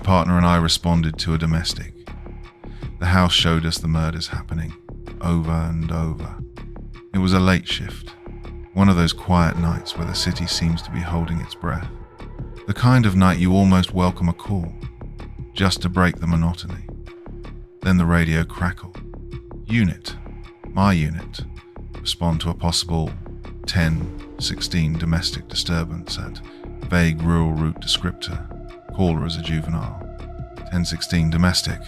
partner and I responded to a domestic. The house showed us the murders happening, over and over. It was a late shift, one of those quiet nights where the city seems to be holding its breath. The kind of night you almost welcome a call, just to break the monotony. Then the radio crackled. Unit, my unit, respond to a possible 1016 domestic disturbance at vague rural route descriptor. Caller as a juvenile. 1016 domestic.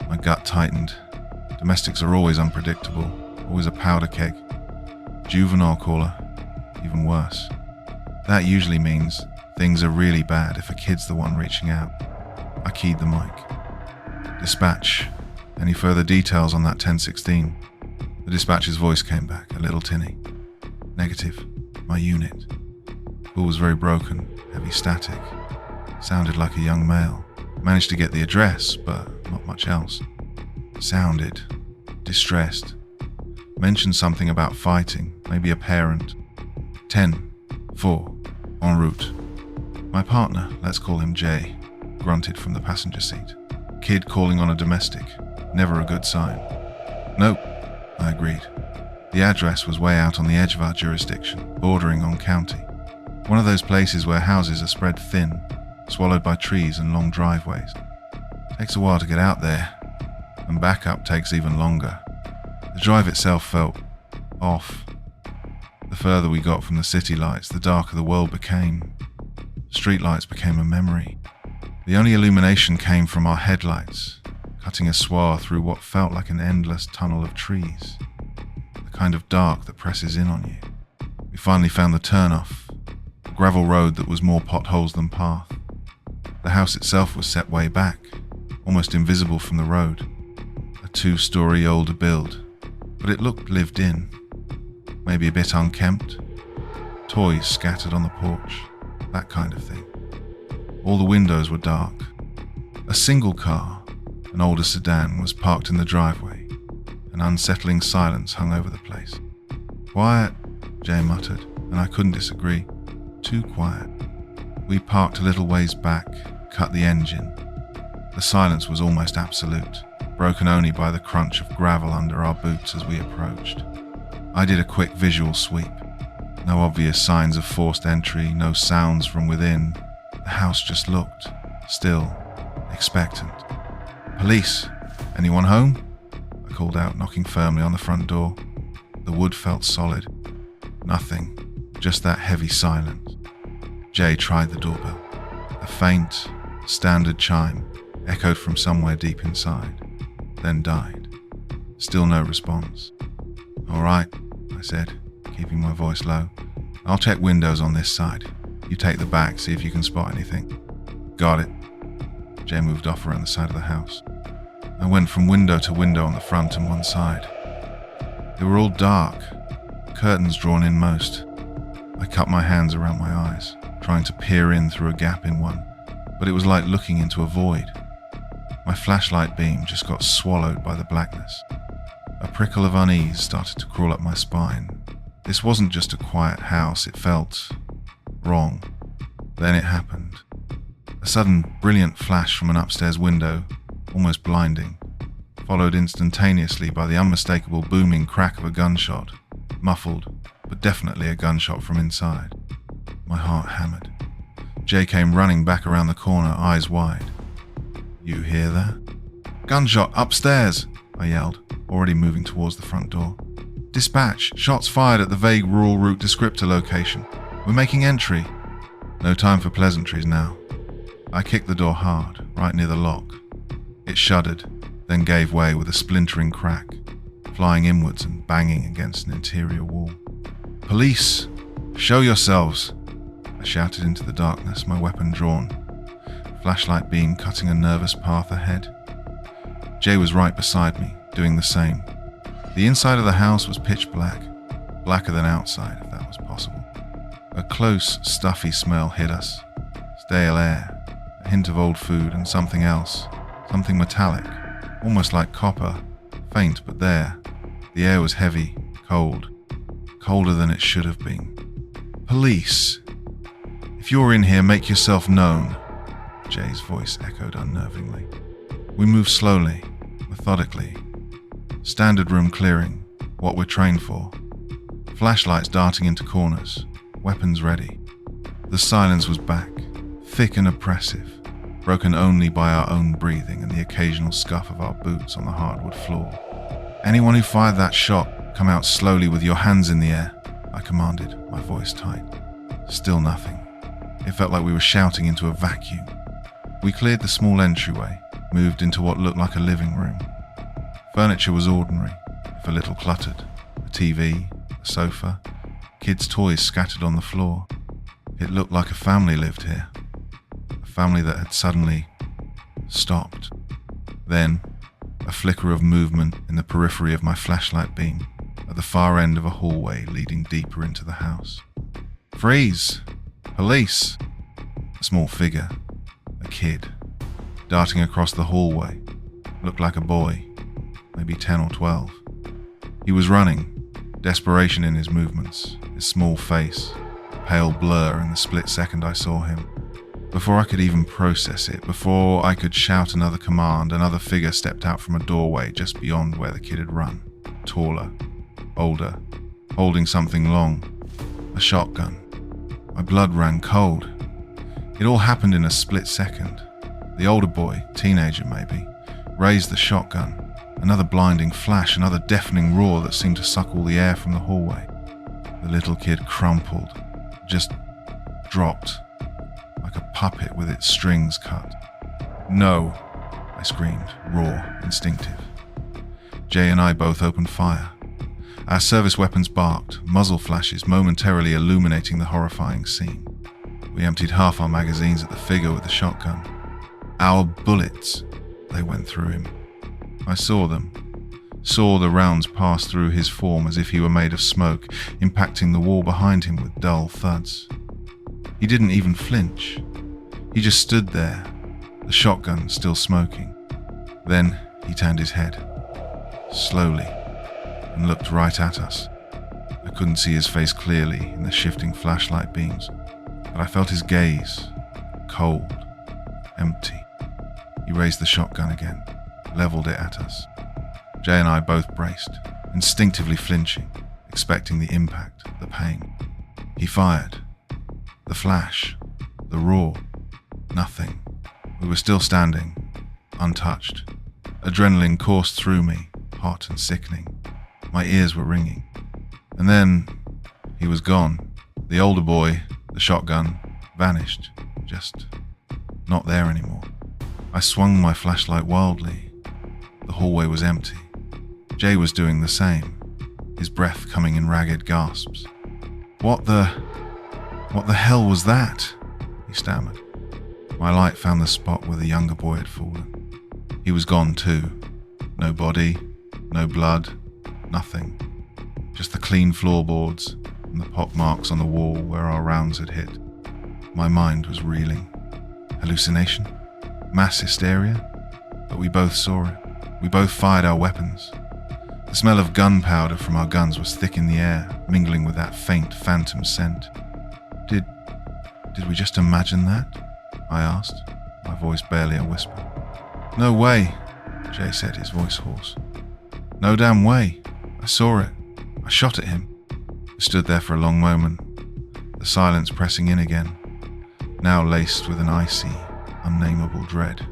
My gut tightened. Domestics are always unpredictable, always a powder keg. Juvenile caller, even worse. That usually means things are really bad if a kid's the one reaching out. I keyed the mic. Dispatch. Any further details on that 1016? The dispatcher's voice came back, a little tinny. Negative. My unit. Call was very broken, heavy static. Sounded like a young male. Managed to get the address, but not much else. Sounded distressed. Mentioned something about fighting, maybe a parent. 10-4, en route. My partner, let's call him Jay, grunted from the passenger seat. Kid calling on a domestic, never a good sign. Nope, I agreed. The address was way out on the edge of our jurisdiction, bordering on county. One of those places where houses are spread thin, swallowed by trees and long driveways. Takes a while to get out there, and backup takes even longer. The drive itself felt off. The further we got from the city lights, the darker the world became. Streetlights became a memory. The only illumination came from our headlights, cutting a swath through what felt like an endless tunnel of trees. The kind of dark that presses in on you. We finally found the turnoff, a gravel road that was more potholes than path. The house itself was set way back, almost invisible from the road. A 2-story older build, but it looked lived in. Maybe a bit unkempt. Toys scattered on the porch, that kind of thing. All the windows were dark. A single car, an older sedan, was parked in the driveway. An unsettling silence hung over the place. Quiet, Jay muttered, and I couldn't disagree. Too quiet. We parked a little ways back, cut the engine. The silence was almost absolute, broken only by the crunch of gravel under our boots as we approached. I did a quick visual sweep. No obvious signs of forced entry, no sounds from within. The house just looked, still, expectant. Police, anyone home? I called out, knocking firmly on the front door. The wood felt solid. Nothing, just that heavy silence. Jay tried the doorbell. A faint, standard chime echoed from somewhere deep inside, then died. Still no response. All right, I said, keeping my voice low. I'll check windows on this side. You take the back, see if you can spot anything. Got it. Jay moved off around the side of the house. I went from window to window on the front and one side. They were all dark, curtains drawn in most. I cut my hands around my eyes, trying to peer in through a gap in one, but it was like looking into a void. My flashlight beam just got swallowed by the blackness. A prickle of unease started to crawl up my spine. This wasn't just a quiet house, it felt wrong. Then it happened. A sudden, brilliant flash from an upstairs window, almost blinding, followed instantaneously by the unmistakable booming crack of a gunshot, muffled, but definitely a gunshot from inside. My heart hammered. Jay came running back around the corner, eyes wide. You hear that? Gunshot, upstairs, I yelled, already moving towards the front door. Dispatch, shots fired at the vague rural route descriptor location. We're making entry. No time for pleasantries now. I kicked the door hard, right near the lock. It shuddered, then gave way with a splintering crack, flying inwards and banging against an interior wall. Police! Show yourselves! I shouted into the darkness, my weapon drawn. Flashlight beam cutting a nervous path ahead. Jay was right beside me, doing the same. The inside of the house was pitch black, blacker than outside, if that was possible. A close, stuffy smell hit us. Stale air, a hint of old food and something else, something metallic, almost like copper, faint but there. The air was heavy, cold, colder than it should have been. Police! If you're in here, make yourself known. Jay's voice echoed unnervingly. We moved slowly, methodically. Standard room clearing, what we're trained for. Flashlights darting into corners, weapons ready. The silence was back, thick and oppressive, broken only by our own breathing and the occasional scuff of our boots on the hardwood floor. Anyone who fired that shot, come out slowly with your hands in the air, I commanded, my voice tight. Still nothing. It felt like we were shouting into a vacuum. We cleared the small entryway, moved into what looked like a living room. Furniture was ordinary, if a little cluttered. A TV, a sofa, kids' toys scattered on the floor. It looked like a family lived here. A family that had suddenly stopped. Then, a flicker of movement in the periphery of my flashlight beam at the far end of a hallway leading deeper into the house. Freeze! Police! A small figure, a kid, darting across the hallway, looked like a boy, maybe 10 or 12. He was running, desperation in his movements, his small face, a pale blur in the split second I saw him. Before I could even process it, before I could shout another command, another figure stepped out from a doorway just beyond where the kid had run, taller, older, holding something long, a shotgun. My blood ran cold. It all happened in a split second. The older boy, teenager maybe, raised the shotgun. Another blinding flash, another deafening roar that seemed to suck all the air from the hallway. The little kid crumpled, just dropped, like a puppet with its strings cut. No, I screamed, raw, instinctive. Jay and I both opened fire. Our service weapons barked, muzzle flashes momentarily illuminating the horrifying scene. We emptied half our magazines at the figure with the shotgun. Our bullets, they went through him. I saw them, saw the rounds pass through his form as if he were made of smoke, impacting the wall behind him with dull thuds. He didn't even flinch. He just stood there, the shotgun still smoking. Then he turned his head, slowly, and looked right at us. I couldn't see his face clearly in the shifting flashlight beams, but I felt his gaze, cold, empty. He raised the shotgun again, leveled it at us. Jay and I both braced, instinctively flinching, expecting the impact, the pain. He fired. The flash, the roar, nothing. We were still standing, untouched. Adrenaline coursed through me, hot and sickening. My ears were ringing. And then he was gone. The older boy, the shotgun, vanished, just not there anymore. I swung my flashlight wildly. The hallway was empty. Jay was doing the same, his breath coming in ragged gasps. What the hell was that? He stammered. My light found the spot where the younger boy had fallen. He was gone too. No body, no blood, nothing. Just the clean floorboards and the pock marks on the wall where our rounds had hit. My mind was reeling. Hallucination? Mass hysteria? But we both saw it. We both fired our weapons. The smell of gunpowder from our guns was thick in the air, mingling with that faint phantom scent. Did we just imagine that? I asked, my voice barely a whisper. No way, Jay said, his voice hoarse. No damn way. I saw it. I shot at him. We stood there for a long moment, the silence pressing in again, now laced with an icy, unnameable dread.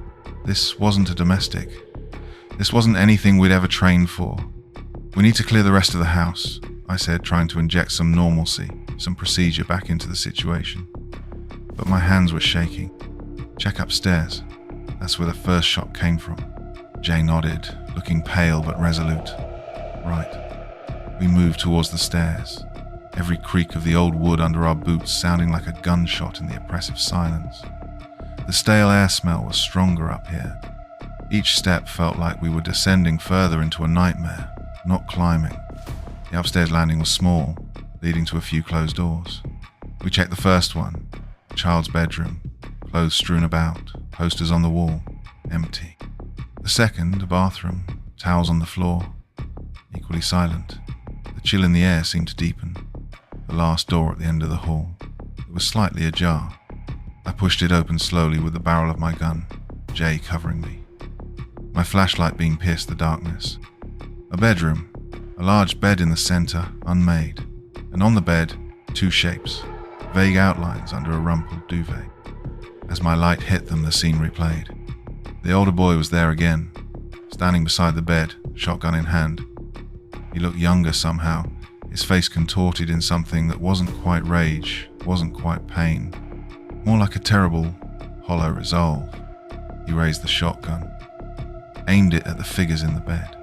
This wasn't a domestic. This wasn't anything we'd ever trained for. We need to clear the rest of the house, I said, trying to inject some normalcy, some procedure back into the situation. But my hands were shaking. Check upstairs. That's where the first shot came from. Jay nodded, looking pale but resolute. Right. We moved towards the stairs, every creak of the old wood under our boots sounding like a gunshot in the oppressive silence. The stale air smell was stronger up here. Each step felt like we were descending further into a nightmare, not climbing. The upstairs landing was small, leading to a few closed doors. We checked the first one, a child's bedroom, clothes strewn about, posters on the wall, empty. The second, a bathroom, towels on the floor, equally silent. The chill in the air seemed to deepen. The last door at the end of the hall. It was slightly ajar. I pushed it open slowly with the barrel of my gun, Jay covering me. My flashlight beam pierced the darkness. A bedroom, a large bed in the center, unmade, and on the bed, 2 shapes, vague outlines under a rumpled duvet. As my light hit them, the scene replayed. The older boy was there again, standing beside the bed, shotgun in hand. He looked younger somehow, his face contorted in something that wasn't quite rage, wasn't quite pain, more like a terrible, hollow resolve. He raised the shotgun, aimed it at the figures in the bed.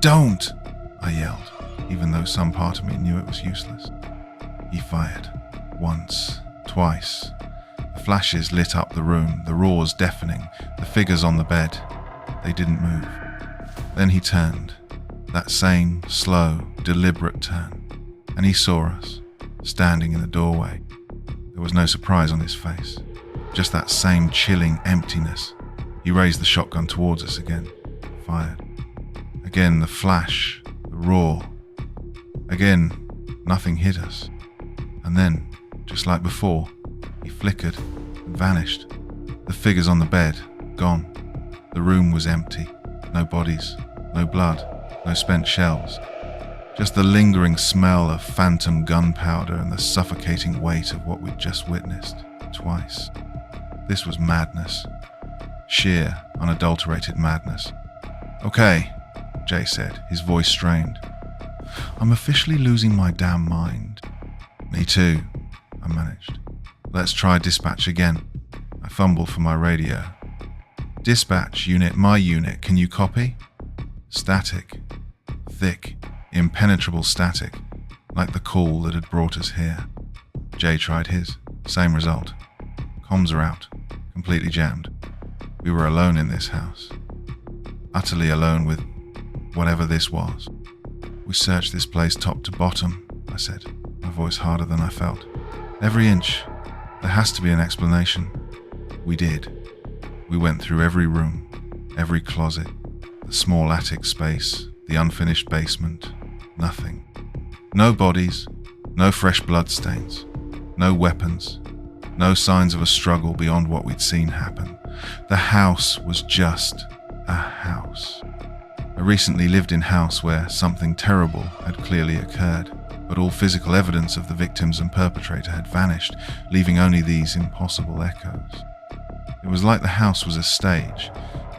"Don't!" I yelled, even though some part of me knew it was useless. He fired. Once, twice. The flashes lit up the room, the roars deafening, the figures on the bed. They didn't move. Then he turned, that same slow, deliberate turn, and he saw us, standing in the doorway. There was no surprise on his face, just that same chilling emptiness. He raised the shotgun towards us again, fired. Again the flash, the roar. Again, nothing hit us. And then, just like before, he flickered and vanished. The figures on the bed, gone. The room was empty. No bodies, no blood, no spent shells. Just the lingering smell of phantom gunpowder and the suffocating weight of what we'd just witnessed, twice. This was madness. Sheer, unadulterated madness. "Okay," Jay said, his voice strained. "I'm officially losing my damn mind." "Me too," I managed. "Let's try dispatch again." I fumbled for my radio. "Dispatch unit, my unit, can you copy?" Static. Thick, impenetrable static, like the call that had brought us here. Jay tried his. Same result. Comms are out. Completely jammed. We were alone in this house. Utterly alone with whatever this was. "We searched this place top to bottom," I said, my voice harder than I felt. "Every inch. There has to be an explanation." We did. We went through every room, every closet, the small attic space, the unfinished basement. Nothing. No bodies, no fresh bloodstains, no weapons, no signs of a struggle beyond what we'd seen happen. The house was just a house. A recently lived-in house where something terrible had clearly occurred, but all physical evidence of the victims and perpetrator had vanished, leaving only these impossible echoes. It was like the house was a stage,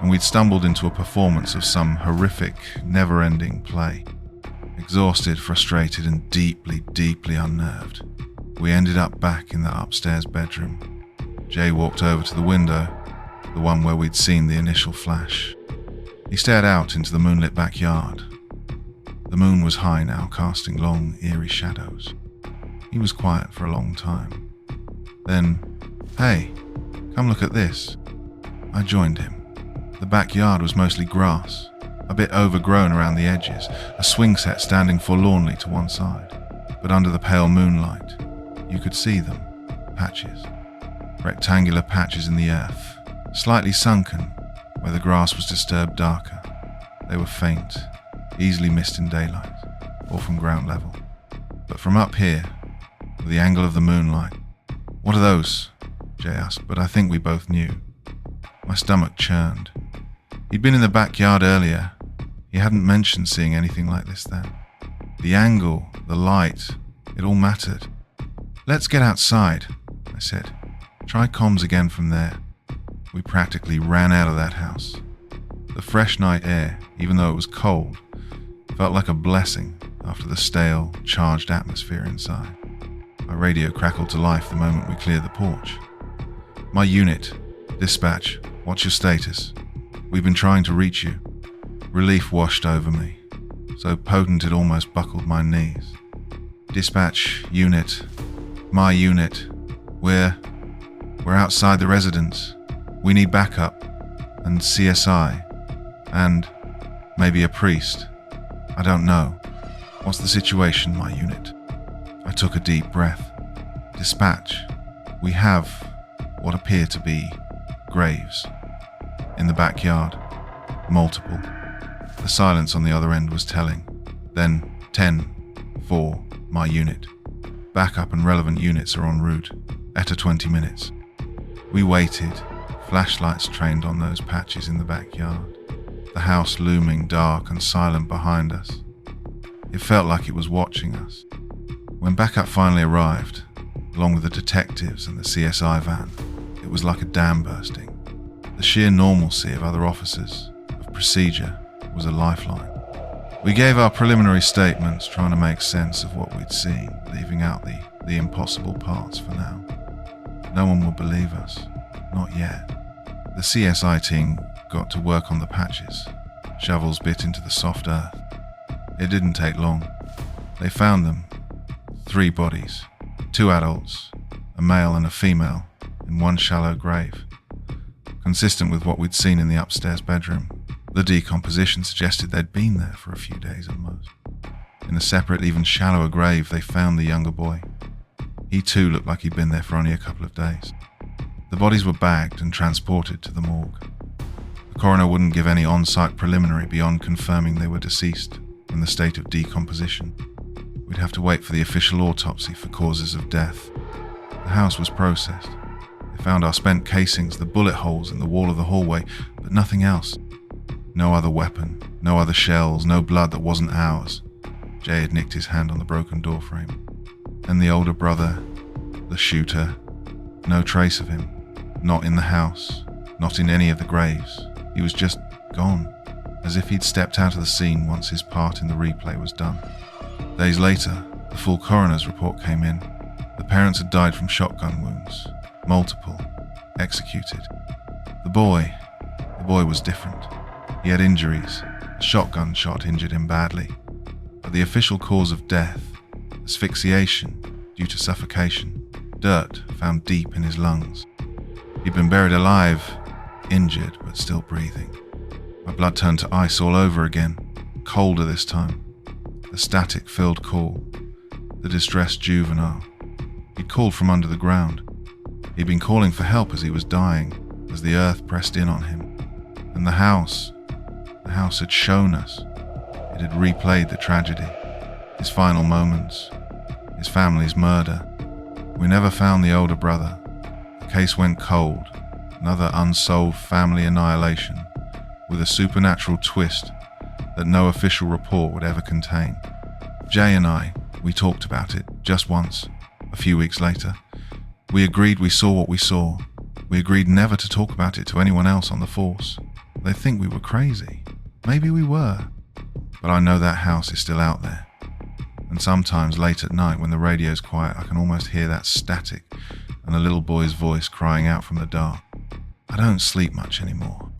and we'd stumbled into a performance of some horrific, never-ending play. Exhausted, frustrated, and deeply, deeply unnerved, we ended up back in the upstairs bedroom. Jay walked over to the window, the one where we'd seen the initial flash. He stared out into the moonlit backyard. The moon was high now, casting long, eerie shadows. He was quiet for a long time. Then, "Hey, come look at this." I joined him. The backyard was mostly grass, a bit overgrown around the edges, a swing set standing forlornly to one side. But under the pale moonlight, you could see them, patches. Rectangular patches in the earth, slightly sunken, where the grass was disturbed darker. They were faint, easily missed in daylight, or from ground level. But from up here, with the angle of the moonlight, "What are those?" Jay asked, but I think we both knew. My stomach churned. He'd been in the backyard earlier. He hadn't mentioned seeing anything like this then. The angle, the light, it all mattered. "Let's get outside," I said. "Try comms again from there." We practically ran out of that house. The fresh night air, even though it was cold, felt like a blessing after the stale, charged atmosphere inside. My radio crackled to life the moment we cleared the porch. "My unit, dispatch, what's your status? We've been trying to reach you." Relief washed over me, so potent it almost buckled my knees. "Dispatch, unit, my unit, we're outside the residence. We need backup, and CSI, and maybe a priest. I don't know. What's the situation, my unit?" I took a deep breath. "Dispatch, we have what appear to be graves. In the backyard, multiple." The silence on the other end was telling. Then 10-4, my unit. Backup and relevant units are en route. Etta 20 minutes. We waited, flashlights trained on those patches in the backyard, the house looming dark and silent behind us. It felt like it was watching us. When backup finally arrived, along with the detectives and the CSI van, it was like a dam bursting. The sheer normalcy of other officers, of procedure, was a lifeline. We gave our preliminary statements, trying to make sense of what we'd seen, leaving out the impossible parts for now. No one would believe us. Not yet. The CSI team got to work on the patches. Shovels bit into the soft earth. It didn't take long. They found them. 3 bodies. 2 adults, a male and a female, in one shallow grave. Consistent with what we'd seen in the upstairs bedroom, the decomposition suggested they'd been there for a few days at most. In a separate, even shallower grave, they found the younger boy. He too looked like he'd been there for only a couple of days. The bodies were bagged and transported to the morgue. The coroner wouldn't give any on-site preliminary beyond confirming they were deceased in the state of decomposition. We'd have to wait for the official autopsy for causes of death. The house was processed. They found our spent casings, the bullet holes in the wall of the hallway, but nothing else. No other weapon, no other shells, no blood that wasn't ours. Jay had nicked his hand on the broken doorframe. And the older brother, the shooter, no trace of him. Not in the house, not in any of the graves. He was just gone, as if he'd stepped out of the scene once his part in the replay was done. Days later, the full coroner's report came in. The parents had died from shotgun wounds, multiple, executed. The boy was different. He had injuries. A shotgun shot injured him badly. But the official cause of death, asphyxiation due to suffocation, dirt found deep in his lungs. He'd been buried alive, injured but still breathing. My blood turned to ice all over again, colder this time. The static-filled call, the distressed juvenile. He'd called from under the ground. He'd been calling for help as he was dying, as the earth pressed in on him. And the house had shown us. It had replayed the tragedy, his final moments, his family's murder. We never found the older brother. The case went cold, another unsolved family annihilation, with a supernatural twist that no official report would ever contain. Jay and I, we talked about it just once, a few weeks later. We agreed we saw what we saw. We agreed never to talk about it to anyone else on the force. They'd think we were crazy. Maybe we were. But I know that house is still out there. And sometimes late at night when the radio's quiet, I can almost hear that static and a little boy's voice crying out from the dark. I don't sleep much anymore.